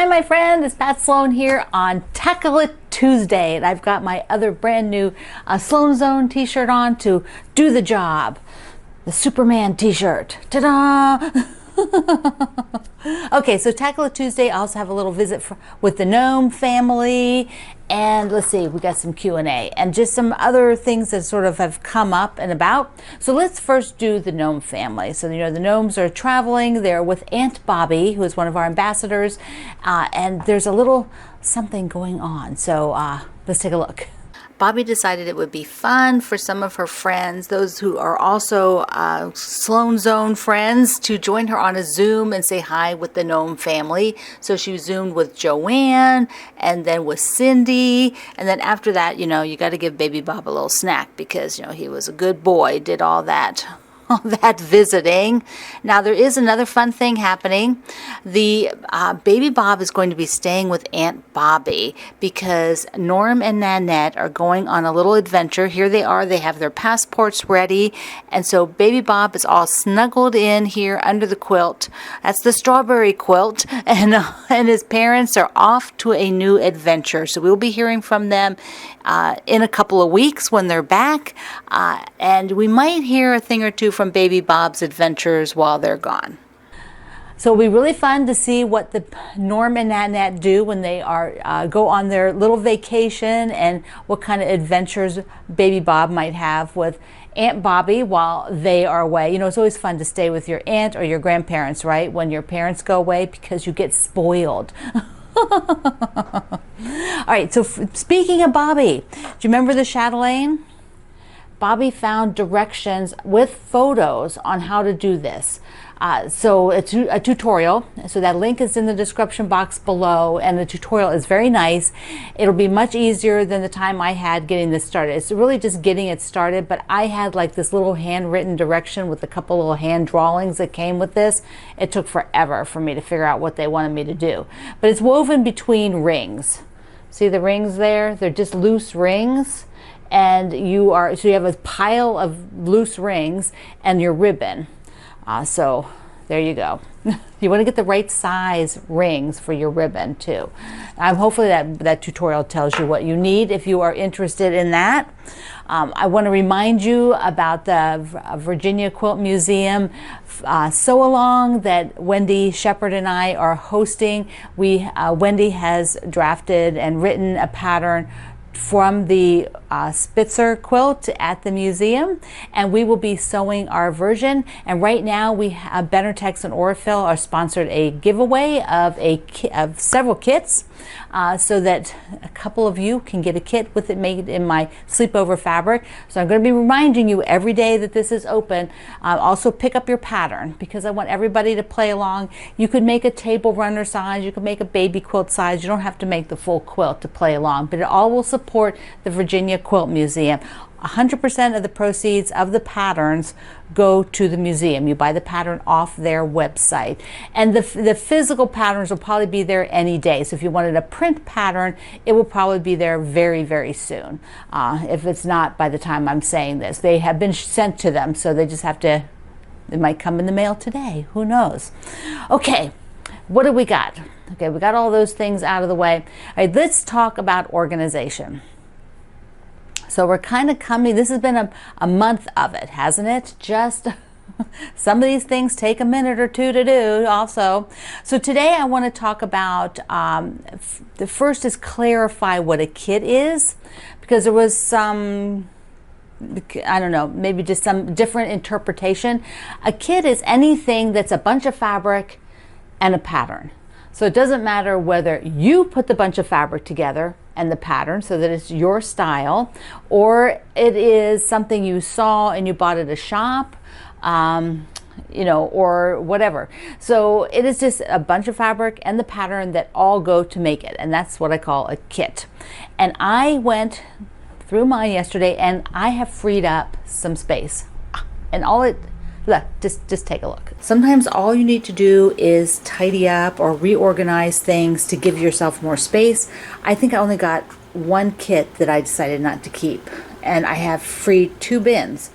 Hi my friend, it's Pat Sloan here on Tackle It Tuesday, and I've got my other brand new Sloan Zone t-shirt on to do the job. The Superman t-shirt. Ta-da! Okay, so Tackle It Tuesday, I also have a little visit with the Gnome family, and let's see, we got some Q&A and just some other things that sort of have come up and about. So let's first do the Gnome family. So, you know, the Gnomes are traveling. They're with Aunt Bobby, who is one of our ambassadors, and there's a little something going on. So let's take a look. Bobby decided it would be fun for some of her friends, those who are also Sloan Zone friends, to join her on a Zoom and say hi with the Gnome family. So she Zoomed with Joanne and then with Cindy. And then after that, you know, you got to give Baby Bob a little snack because, you know, he was a good boy, did all that visiting. Now there is another fun thing happening. The Baby Bob is going to be staying with Aunt Bobby because Norm and Nanette are going on a little adventure. Here they are. They have their passports ready, and so Baby Bob is all snuggled in here under the quilt. That's the strawberry quilt, and his parents are off to a new adventure. So we'll be hearing from them in a couple of weeks when they're back, and we might hear a thing or two from Baby Bob's adventures while they're gone. So it'll be really fun to see what the Norm and Nanette do when they are go on their little vacation, and what kind of adventures Baby Bob might have with Aunt Bobby while they are away. You know, it's always fun to stay with your aunt or your grandparents, right? When your parents go away, because you get spoiled. All right, so speaking of Bobby, do you remember the Chatelaine? Bobby found directions with photos on how to do this. So it's a tutorial. So that link is in the description box below, and the tutorial is very nice. It'll be much easier than the time I had getting this started. It's really just getting it started, but I had like this little handwritten direction with a couple little hand drawings that came with this. It took forever for me to figure out what they wanted me to do. But it's woven between rings. See the rings there? They're just loose rings. And so you have a pile of loose rings and your ribbon. So there you go. You want to get the right size rings for your ribbon too. Hopefully that tutorial tells you what you need if you are interested in that. I want to remind you about the Virginia Quilt Museum sew along that Wendy Shepard and I are hosting. Wendy has drafted and written a pattern from the Spitzer quilt at the museum, and we will be sewing our version. And right now we have Benartex and Orifil are sponsored a giveaway of several kits, so that a couple of you can get a kit with it made in my sleepover fabric. So I'm going to be reminding you every day that this is open. Also pick up your pattern, because I want everybody to play along. You could make a table runner size, you could make a baby quilt size. You don't have to make the full quilt to play along, but it all will support the Virginia Quilt Museum. 100% of the proceeds of the patterns go to the museum. You buy the pattern off their website, and the physical patterns will probably be there any day. So if you wanted a print pattern, it will probably be there very, very soon. If it's not by the time I'm saying this, they have been sent to them, so they just have to, it might come in the mail today, who knows. Okay, what do we got? Okay, we got all those things out of the way. All right, let's talk about organization. So we're kind of coming, this has been a month of it, hasn't it? Just some of these things take a minute or two to do also. So today I want to talk about, the first is clarify what a kit is, because there was some, I don't know, maybe just some different interpretation. A kit is anything that's a bunch of fabric and a pattern. So it doesn't matter whether you put the bunch of fabric together and the pattern so that it's your style, or it is something you saw and you bought at a shop, you know, or whatever. So it is just a bunch of fabric and the pattern that all go to make it, and that's what I call a kit. And I went through mine yesterday, and I have freed up some space, and all it, look, just take a look. Sometimes all you need to do is tidy up or reorganize things to give yourself more space. I think I only got one kit that I decided not to keep, and I have freed 2 bins.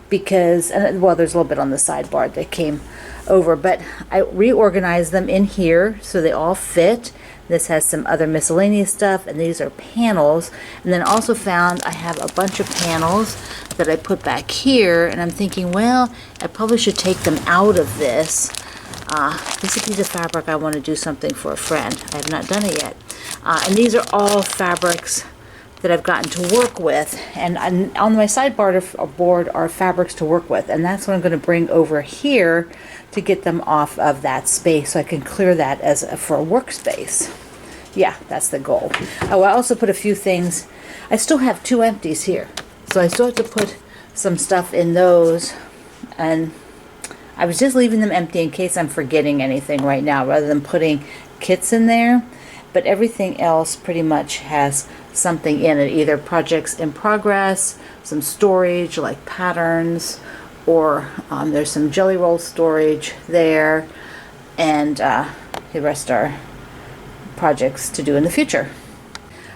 because, well, there's a little bit on the sidebar that came over, but I reorganized them in here so they all fit. This has some other miscellaneous stuff, and these are panels. And then also found I have a bunch of panels that I put back here, and I'm thinking, well, I probably should take them out of this. This is a piece of fabric I want to do something for a friend. I have not done it yet. And these are all fabrics that I've gotten to work with, and on my sideboard board are fabrics to work with, and that's what I'm going to bring over here to get them off of that space so I can clear that for a workspace. Yeah, that's the goal. Oh, I also put a few things. I still have 2 empties here, so I still have to put some stuff in those, and I was just leaving them empty in case I'm forgetting anything right now rather than putting kits in there. But everything else pretty much has something in it, either projects in progress, some storage like patterns, or there's some jelly roll storage there, and the rest are projects to do in the future.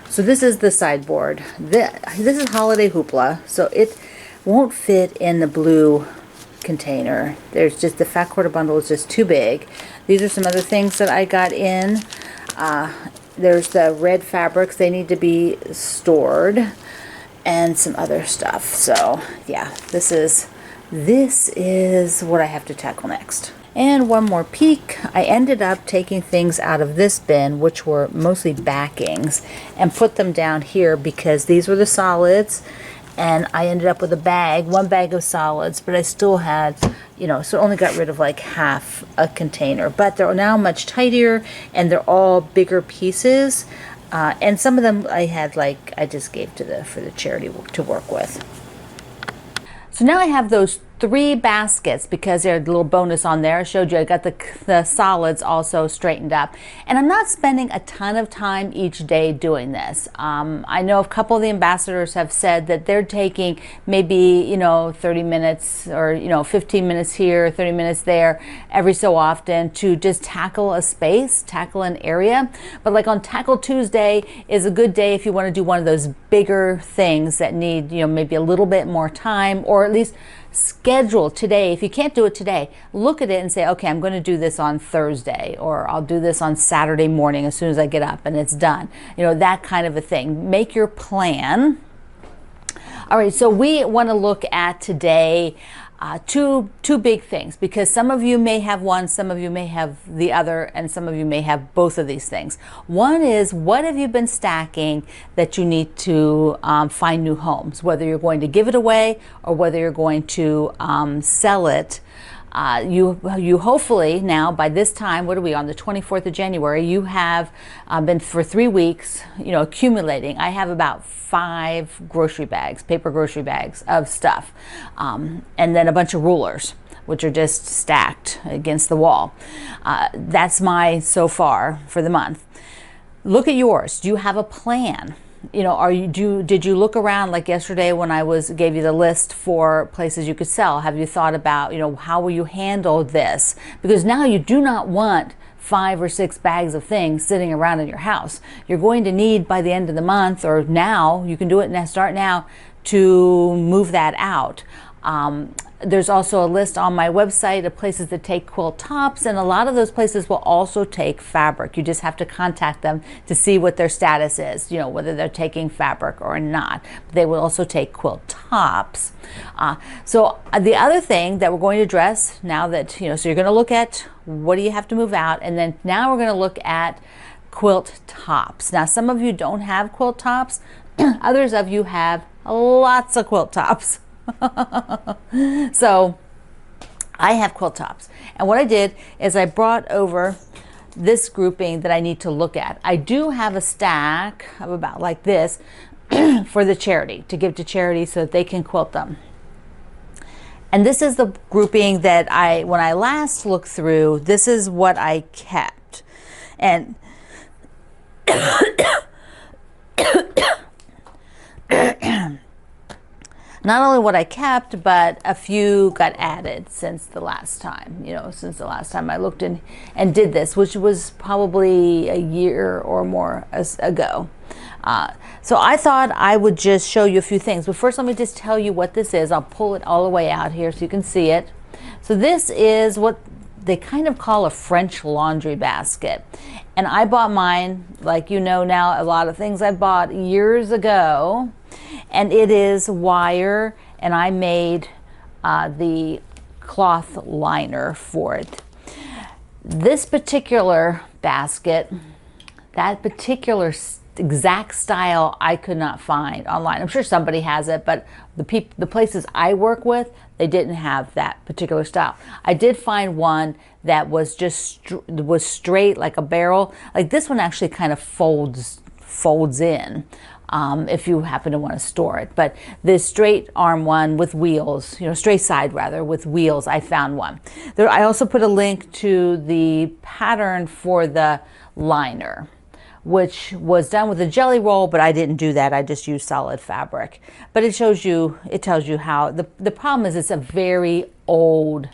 So this is the sideboard. This is Holiday Hoopla, so it won't fit in the blue container. There's just the fat quarter bundle is just too big. These are some other things that I got in. There's the red fabrics, they need to be stored, and some other stuff. So yeah, this is what I have to tackle next. And one more peek, I ended up taking things out of this bin, which were mostly backings, and put them down here because these were the solids, and I ended up with one bag of solids, but I still had, so only got rid of like half a container. But they're now much tighter, and they're all bigger pieces. And some of them I had I just gave for the charity to work with. So now I have those 3 baskets because there's a little bonus on there. I showed you I got the solids also straightened up, and I'm not spending a ton of time each day doing this. I know a couple of the ambassadors have said that they're taking maybe 30 minutes or 15 minutes here, 30 minutes there every so often to just tackle a space, tackle an area. But like on Tackle Tuesday is a good day if you want to do one of those bigger things that need maybe a little bit more time, or at least schedule today. If you can't do it today, look at it and say, okay, I'm going to do this on Thursday, or I'll do this on Saturday morning as soon as I get up and it's done. That kind of a thing. Make your plan. All right, so we want to look at today two big things, because some of you may have one, some of you may have the other, and some of you may have both of these things. One is, what have you been stacking that you need to find new homes, whether you're going to give it away or whether you're going to sell it. You hopefully now, by this time, what are we on, the 24th of January, you have been for 3 weeks, accumulating. I have about 5 grocery bags, paper grocery bags of stuff, and then a bunch of rulers, which are just stacked against the wall. That's my so far for the month. Look at yours. Do you have a plan? Did you look around like yesterday when I gave you the list for places you could sell? Have you thought about, how will you handle this? Because now you do not want 5 or 6 bags of things sitting around in your house. You're going to need by the end of the month, or now, you can do it now, start now, to move that out. There's also a list on my website of places that take quilt tops, and a lot of those places will also take fabric. You just have to contact them to see what their status is, whether they're taking fabric or not. But they will also take quilt tops. So the other thing that we're going to address now that, so you're going to look at what do you have to move out, and then now we're going to look at quilt tops. Now, some of you don't have quilt tops. Others of you have lots of quilt tops. So I have quilt tops, and what I did is I brought over this grouping that I need to look at. I do have a stack of about like this for the charity, to give to charity so that they can quilt them. And this is the grouping that when I last looked through, this is what I kept. And not only what I kept, but a few got added since the last time, since the last time I looked and did this, which was probably a year or more ago. So I thought I would just show you a few things. But first, let me just tell you what this is. I'll pull it all the way out here so you can see it. So this is what they kind of call a French laundry basket. And I bought mine, like you know now, a lot of things I bought years ago. And it is wire, and I made the cloth liner for it. This particular basket, that particular exact style, I could not find online. I'm sure somebody has it, but the places I work with, they didn't have that particular style. I did find one that was just was straight like a barrel. Like this one actually kind of folds in. If you happen to want to store it. But this straight arm one with wheels, you know, straight side rather, with wheels, I found one. There, I also put a link to the pattern for the liner, which was done with a jelly roll, but I didn't do that. I just used solid fabric. But it shows you, it tells you how, the problem is it's a very old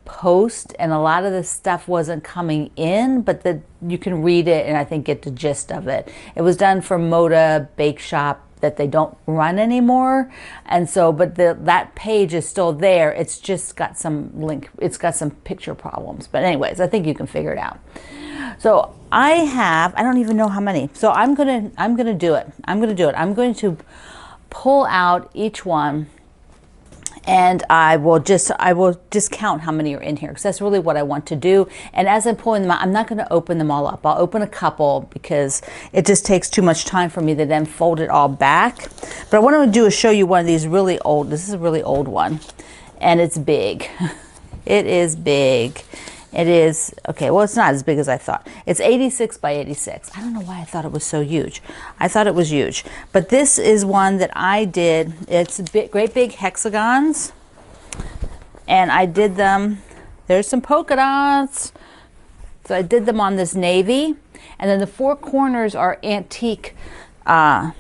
post, and a lot of the stuff wasn't coming in, but you can read it and I think get the gist of it. It was done for Moda Bake Shop that they don't run anymore, and so but that page is still there. It's just got some it's got some picture problems, but anyways, I think you can figure it out. So I don't even know how many, so I'm gonna do it. I'm going to pull out each one, and I will just count how many are in here, because that's really what I want to do. And as I'm pulling them out, I'm not going to open them all up. I'll open a couple because it just takes too much time for me to then fold it all back. But what I want to do is show you one of these really old, this is a really old one, and it's big. It is big. It is, okay, well, it's not as big as I thought. It's 86 by 86. I don't know why I thought it was so huge. I thought it was huge. But this is one that I did. It's great big hexagons. And I did them, there's some polka dots. So I did them on this navy. And then the four corners are antique, they're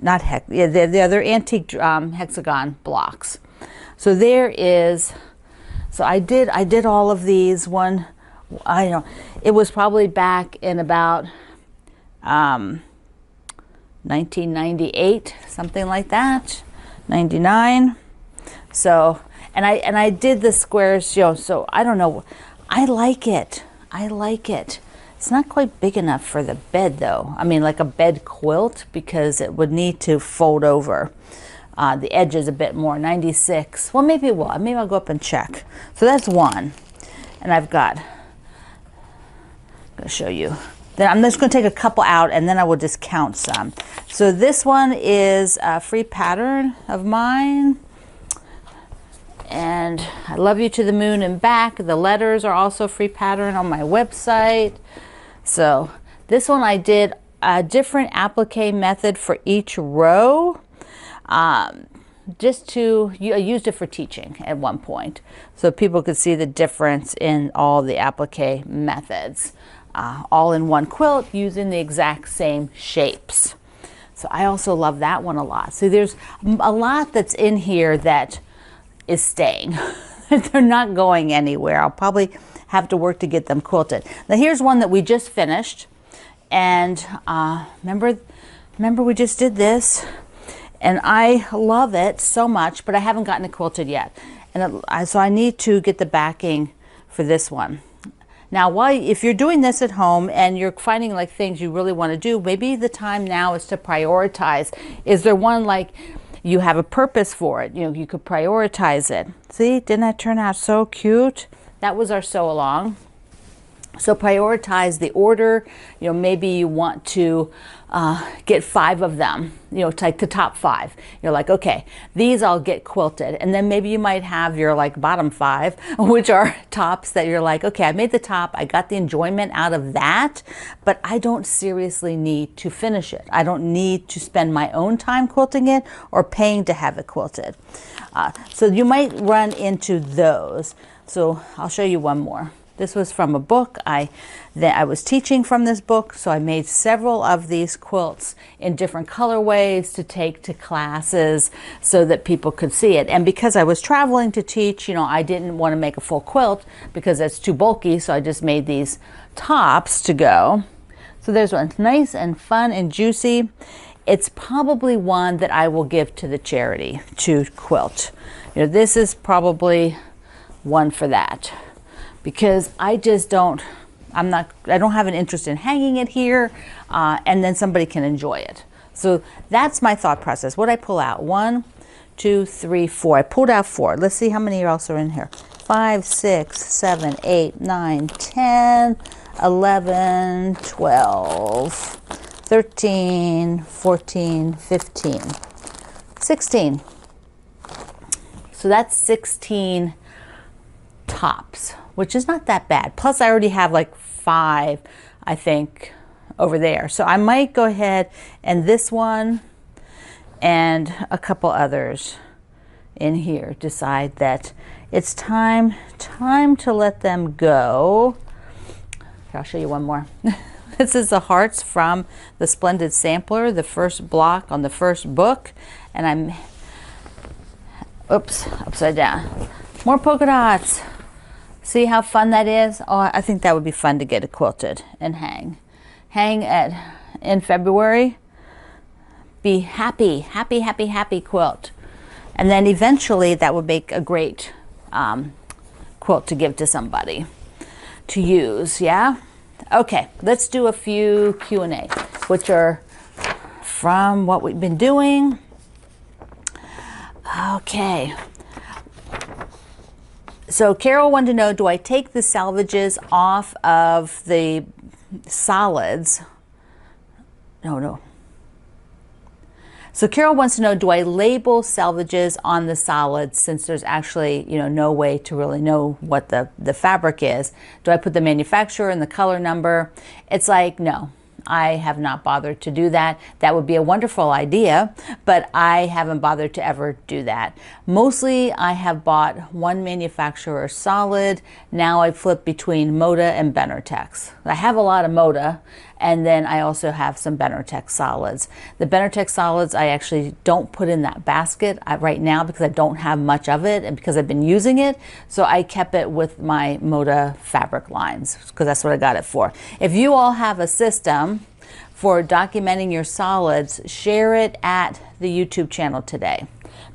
antique hexagon blocks. So there is, so I did all of these one, I don't know, it was probably back in about 1998, something like that, 99. So, and I did the squares, you know, so I don't know, I like it. It's not quite big enough for the bed though. I mean, like a bed quilt, because it would need to fold over. The edge is a bit more, 96. Well, maybe it will. Maybe I'll go up and check. So that's one. And I'm going to show you. Then I'm just going to take a couple out, and then I will just count some. So this one is a free pattern of mine. And I love you to the moon and back. The letters are also free pattern on my website. So this one I did a different applique method for each row. I used it for teaching at one point, so people could see the difference in all the applique methods, all in one quilt using the exact same shapes. So I also love that one a lot. So there's a lot that's in here that is staying. They're not going anywhere. I'll probably have to work to get them quilted. Now here's one that we just finished, and remember we just did this. And I love it so much, but I haven't gotten it quilted yet. And so I need to get the backing for this one. Now, if you're doing this at home and you're finding like things you really want to do, maybe the time now is to prioritize. Is there one like you have a purpose for it? You know, you could prioritize it. See, didn't that turn out so cute? That was our sew along. So prioritize the order. You know, maybe you want to get 5 of them, you know, like the top 5. You're like, okay, these I'll get quilted. And then maybe you might have your like bottom 5, which are tops that you're like, okay, I made the top, I got the enjoyment out of that, but I don't seriously need to finish it. I don't need to spend my own time quilting it or paying to have it quilted. So you might run into those. So I'll show you one more. This was from a book. I was teaching from this book, so I made several of these quilts in different colorways to take to classes so that people could see it. And because I was traveling to teach, you know, I didn't want to make a full quilt because that's too bulky, so I just made these tops to go. So there's one, nice and fun and juicy. It's probably one that I will give to the charity to quilt. You know, this is probably one for that, because I just don't, I don't have an interest in hanging it here, and then somebody can enjoy it. So that's my thought process. What I pull out? 1, 2, 3, 4. I pulled out 4. Let's see how many else are in here. 5, 6, 7, 8, 9, 10, 11, 12, 13, 14, 15, 16. So that's 16 tops, which is not that bad. Plus I already have like 5, I think, over there. So I might go ahead and this one and a couple others in here decide that it's time to let them go. Here, I'll show you one more. This is the hearts from the Splendid Sampler, the first block on the first book, and I'm, oops, upside down. More polka dots. See how fun that is? Oh, I think that would be fun to get it quilted and hang in February. Be happy quilt. And then eventually that would make a great quilt to give to somebody to use, yeah? Okay, let's do a few Q&A, which are from what we've been doing. Okay. So Carol wanted to know, do I take the salvages off of the solids? No. So Carol wants to know, do I label salvages on the solids, since there's actually, you know, no way to really know what the fabric is? Do I put the manufacturer and the color number? It's like, no, I have not bothered to do that. That would be a wonderful idea, but I haven't bothered to ever do that. Mostly I have bought one manufacturer solid. Now I flip between Moda and Benartex. I have a lot of Moda, and then I also have some Benartex solids. The Benartex solids I actually don't put in that basket right now because I don't have much of it and because I've been using it. So I kept it with my Moda fabric lines because that's what I got it for. If you all have a system for documenting your solids, share it at the YouTube channel today.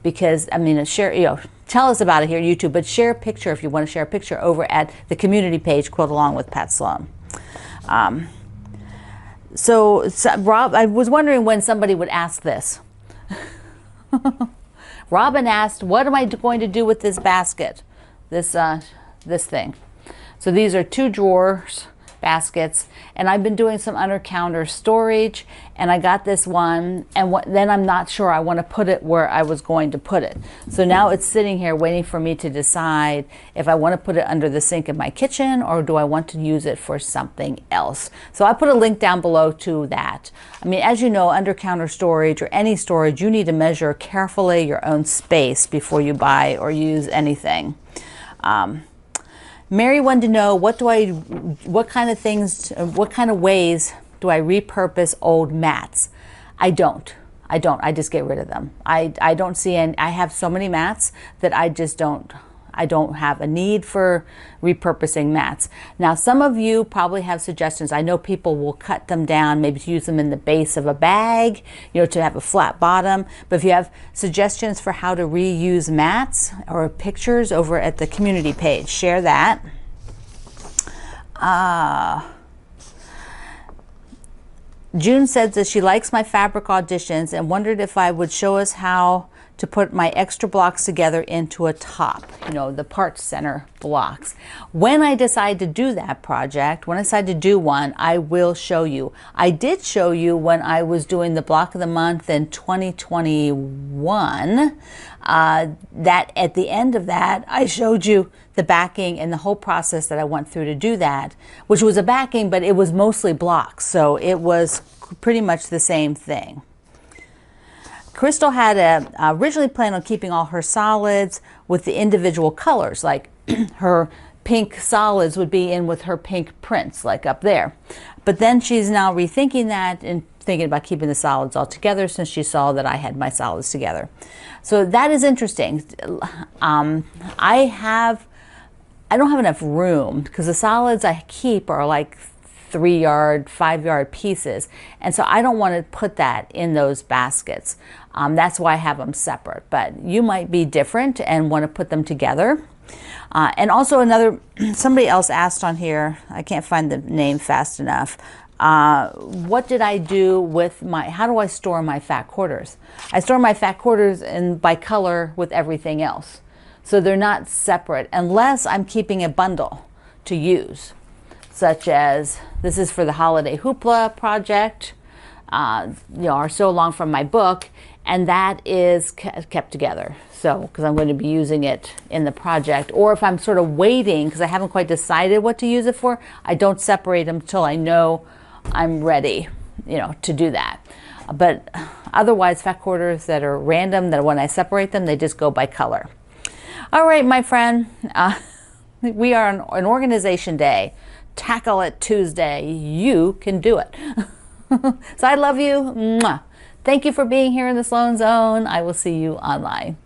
Because, I mean, share, you know, tell us about it here at YouTube, but share a picture if you want to share a picture over at the community page, Quilt Along with Pat Sloan. So Rob, I was wondering when somebody would ask this. Robin asked, what am I going to do with this basket? This thing. So these are 2 drawers baskets, and I've been doing some under counter storage, and I got this one, and then I'm not sure I want to put it where I was going to put it. So now it's sitting here waiting for me to decide if I want to put it under the sink in my kitchen or do I want to use it for something else. So I put a link down below to that. I mean, as you know, under counter storage or any storage, you need to measure carefully your own space before you buy or use anything. Mary wanted to know, what kind of ways do I repurpose old mats? I don't. I just get rid of them. I don't see any. I have so many mats that I just don't. I don't have a need for repurposing mats. Now, some of you probably have suggestions. I know people will cut them down, maybe to use them in the base of a bag, you know, to have a flat bottom. But if you have suggestions for how to reuse mats or pictures over at the community page, share that. June said that she likes my fabric auditions and wondered if I would show us how to put my extra blocks together into a top, you know, the part center blocks. When I decide to do that project, when I decide to do one, I will show you. I did show you when I was doing the block of the month in 2021, that at the end of that, I showed you the backing and the whole process that I went through to do that, which was a backing, but it was mostly blocks. So it was pretty much the same thing. Crystal had originally planned on keeping all her solids with the individual colors, like her pink solids would be in with her pink prints, like up there. But then she's now rethinking that and thinking about keeping the solids all together since she saw that I had my solids together. So that is interesting. I don't have enough room because the solids I keep are like 3-yard, 5-yard pieces. And so I don't want to put that in those baskets. That's why I have them separate. But you might be different and want to put them together. And also somebody else asked on here, I can't find the name fast enough, what did I do with how do I store my fat quarters? I store my fat quarters by color with everything else. So they're not separate unless I'm keeping a bundle to use, such as this is for the Holiday Hoopla project, or So Long from my book, and that is kept together. So, because I'm going to be using it in the project, or if I'm sort of waiting because I haven't quite decided what to use it for, I don't separate them till I know I'm ready, to do that. But otherwise, fat quarters that are random, that when I separate them, they just go by color. All right, my friend, we are on an organization day. Tackle it Tuesday. You can do it. So I love you. Mwah. Thank you for being here in the Sloan Zone. I will see you online.